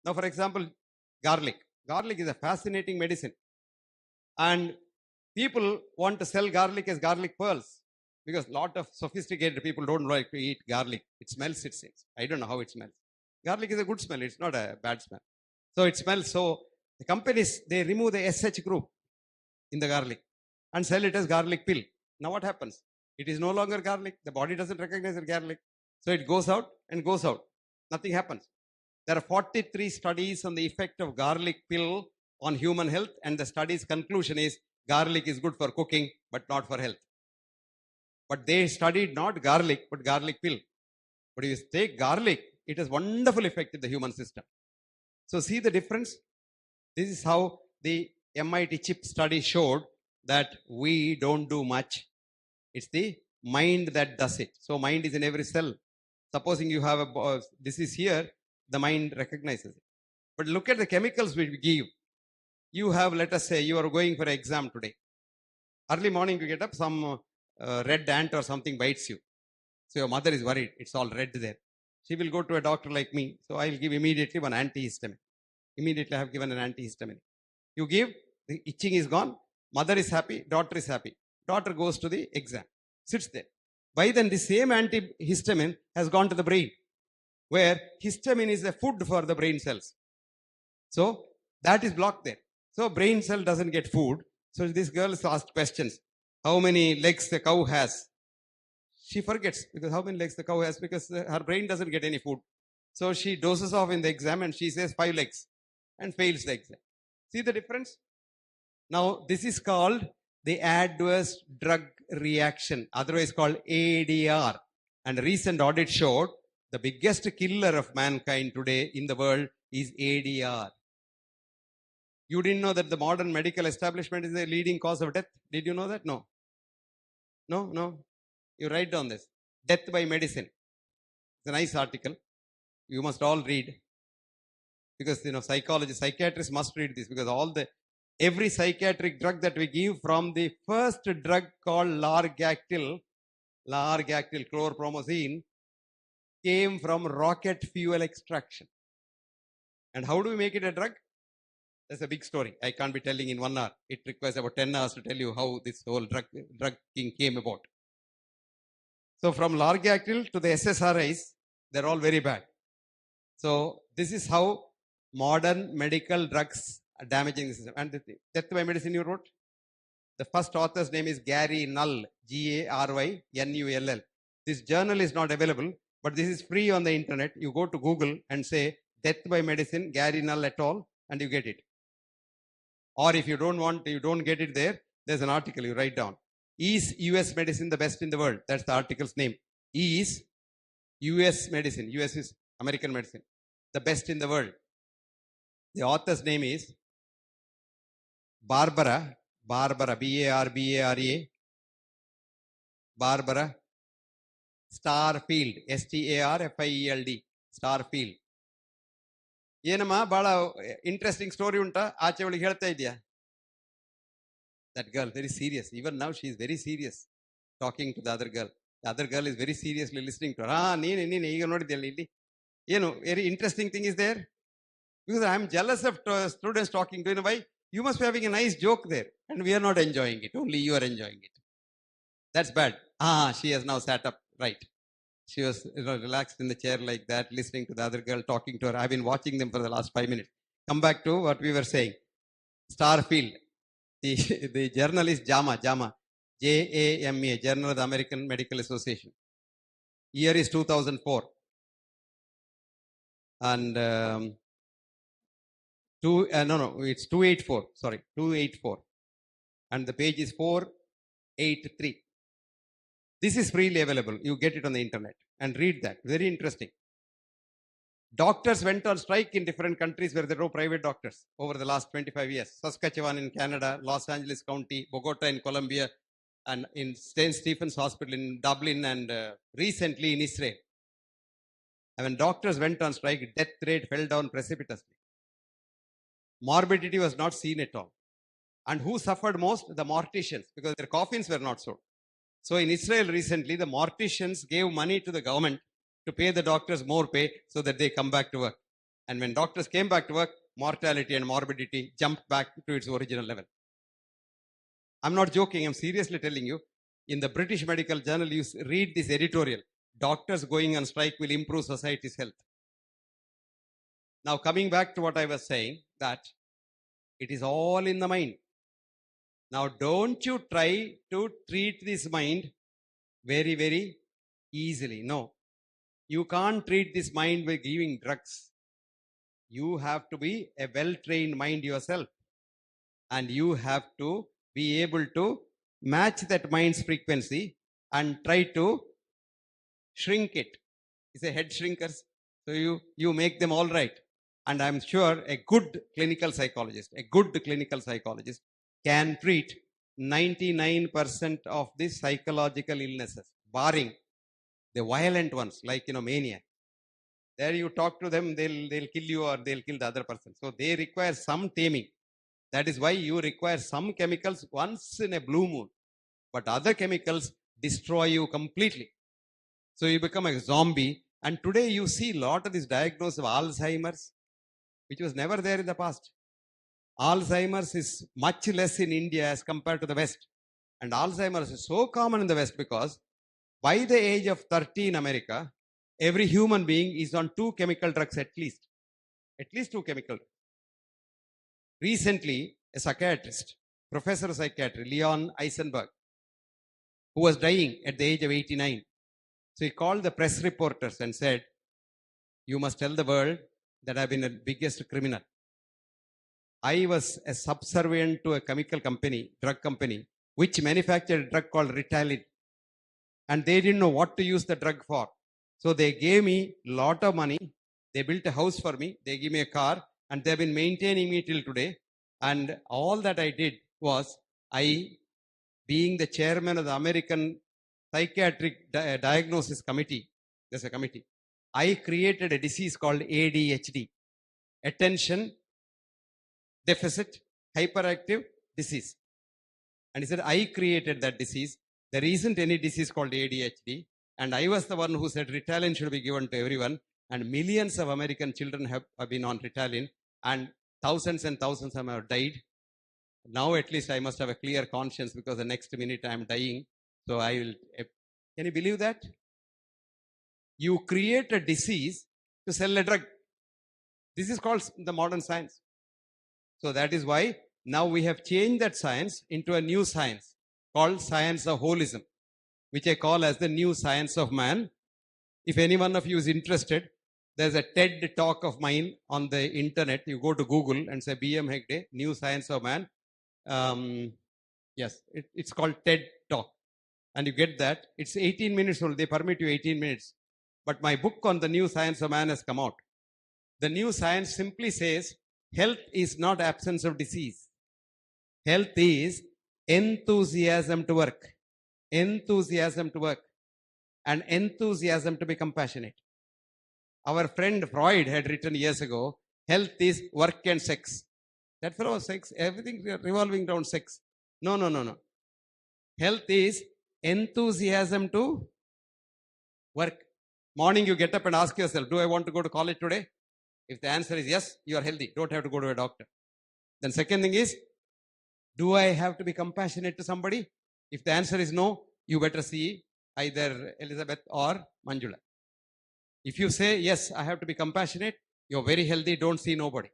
Now, for example, garlic. Garlic is a fascinating medicine. And people want to sell garlic as garlic pearls because a lot of sophisticated people don't like to eat garlic. It smells, it seems. I don't know how it smells. Garlic is a good smell. It's not a bad smell. So it smells. So the companies, they remove the SH group in the garlic and sell it as garlic pill. Now what happens? It is no longer garlic. The body doesn't recognize it garlic. So it goes out and goes out. Nothing happens. There are 43 studies on the effect of garlic pill on human health, and the study's conclusion is garlic is good for cooking, but not for health. But they studied not garlic, but garlic pill. But if you take garlic, it has wonderful effect in the human system. So see the difference? This is how the MIT chip study showed that we don't do much. It's the mind that does it. So mind is in every cell. Supposing you have this is here, the mind recognizes it. But look at the chemicals we give. You have, let us say, you are going for an exam today. Early morning you get up, some red ant or something bites you. So your mother is worried. It's all red there. She will go to a doctor like me. So I'll give immediately one antihistamine. Immediately I have given an antihistamine. You give, the itching is gone. Mother is happy. Daughter is happy. Daughter goes to the exam. Sits there. By then the same antihistamine has gone to the brain, where histamine is a food for the brain cells. So that is blocked there. So brain cell doesn't get food. So this girl is asked questions. How many legs the cow has? She forgets because how many legs the cow has, because her brain doesn't get any food. So she dozes off in the exam and she says 5 legs and fails the exam. See the difference? Now this is called the adverse drug reaction, otherwise called ADR. And a recent audit showed the biggest killer of mankind today in the world is ADR. You didn't know that the modern medical establishment is the leading cause of death? Did you know that? No. No. You write down this. Death by medicine. It's a nice article. You must all read. Because, psychologists, psychiatrists must read this, because every psychiatric drug that we give, from the first drug called Largactil, chlorpromazine, came from rocket fuel extraction. And how do we make it a drug? That's a big story. I can't be telling in 1 hour. It requires about 10 hours to tell you how this whole drug thing came about. So from Largactil to the SSRIs, they're all very bad. So this is how modern medical drugs are damaging the system. And the Death by Medicine you wrote? The first author's name is Gary Null, G-A-R-Y-N-U-L-L. This journal is not available, but this is free on the internet. You go to Google and say Death by Medicine, Gary Null et al., and you get it. Or if you don't get it there, there's an article you write down. Is US medicine the best in the world? That's the article's name. Is US medicine, US is American medicine, the best in the world? The author's name is Barbara, B-A-R-B-A-R-A, Barbara Starfield, S-T-A-R-F-I-E-L-D, Starfield. ಏನಮ್ಮ ಬಹಳ interesting story ಉಂಟಾ? ಆಚೆ ಒಳಗೆ ಹೇಳ್ತಾ ಇದೆಯಾ? That girl, very serious. Even now she is very serious talking to the other girl. The other girl is very seriously listening to her. ನೀನು ಈಗ ನೋಡಿದ್ಯಲ್ಲ ಇಲ್ಲಿ ಏನು very interesting thing is there? Because I am jealous of students talking to you. Why? You must be having a nice joke there and we are not enjoying it. Only you are enjoying it. That's bad. She has now sat up right. She was relaxed in the chair like that, listening to the other girl talking to her. I've been watching them for the last 5 minutes. Come back to what we were saying. Starfield. The journal is JAMA, J-A-M-A, Journal of the American Medical Association. Year is 2004. And it's 284. Sorry, 284. And the page is 483. This is freely available. You get it on the internet and read that. Very interesting. Doctors went on strike in different countries where there were no private doctors over the last 25 years. Saskatchewan in Canada, Los Angeles County, Bogota in Colombia, and in St. Stephen's Hospital in Dublin, and recently in Israel. And when doctors went on strike, death rate fell down precipitously. Morbidity was not seen at all. And who suffered most? The morticians, because their coffins were not sold. So in Israel recently, the morticians gave money to the government to pay the doctors more pay so that they come back to work. And when doctors came back to work, mortality and morbidity jumped back to its original level. I'm not joking, I'm seriously telling you. In the British Medical Journal, you read this editorial: doctors going on strike will improve society's health. Now, coming back to what I was saying, that it is all in the mind. Now, don't you try to treat this mind very, very easily. No. You can't treat this mind by giving drugs. You have to be a well-trained mind yourself. And you have to be able to match that mind's frequency and try to shrink it. It's a head shrinkers. So you make them all right. And I'm sure a good clinical psychologist can treat 99% of the psychological illnesses, barring the violent ones like, mania. There you talk to them, they'll kill you or they'll kill the other person. So they require some taming. That is why you require some chemicals once in a blue moon. But other chemicals destroy you completely. So you become a zombie. And today you see a lot of this diagnosis of Alzheimer's, which was never there in the past. Alzheimer's is much less in India as compared to the West. And Alzheimer's is so common in the West because by the age of 30 in America, every human being is on 2 chemical drugs at least. At least 2 chemical drugs. Recently, a psychiatrist, professor of psychiatry, Leon Eisenberg, who was dying at the age of 89. So he called the press reporters and said, "You must tell the world that I've been the biggest criminal. I was a subservient to a chemical company, drug company, which manufactured a drug called Ritalin. And they didn't know what to use the drug for. So they gave me a lot of money. They built a house for me. They gave me a car. And they've been maintaining me till today. And all that I did was, being the chairman of the American Psychiatric Diagnosis Committee, there's a committee, I created a disease called ADHD, Attention Deficit Hyperactive Disease." And he said, I created that disease. There isn't any disease called ADHD. And I was the one who said Ritalin should be given to everyone. And millions of American children have been on Ritalin. And thousands of them have died. Now at least I must have a clear conscience because the next minute I am dying. So I will. Can you believe that? You create a disease to sell a drug. This is called the modern science. So that is why now we have changed that science into a new science called science of holism, which I call as the new science of man. If any one of you is interested, there's a TED talk of mine on the internet. You go to Google and say B.M. Hegde, New Science of Man. Yes, it's called TED Talk. And you get that. It's 18 minutes old. They permit you 18 minutes. But my book on the new science of man has come out. The new science simply says, health is not absence of disease. Health is enthusiasm to work. Enthusiasm to work. And enthusiasm to be compassionate. Our friend Freud had written years ago, health is work and sex. That fellow was sex, everything revolving around sex. No. Health is enthusiasm to work. Morning you get up and ask yourself, do I want to go to college today? If the answer is yes, you are healthy. Don't have to go to a doctor. Then second thing is, do I have to be compassionate to somebody? If the answer is no, you better see either Elizabeth or Manjula. If you say, yes, I have to be compassionate, you're very healthy, don't see nobody.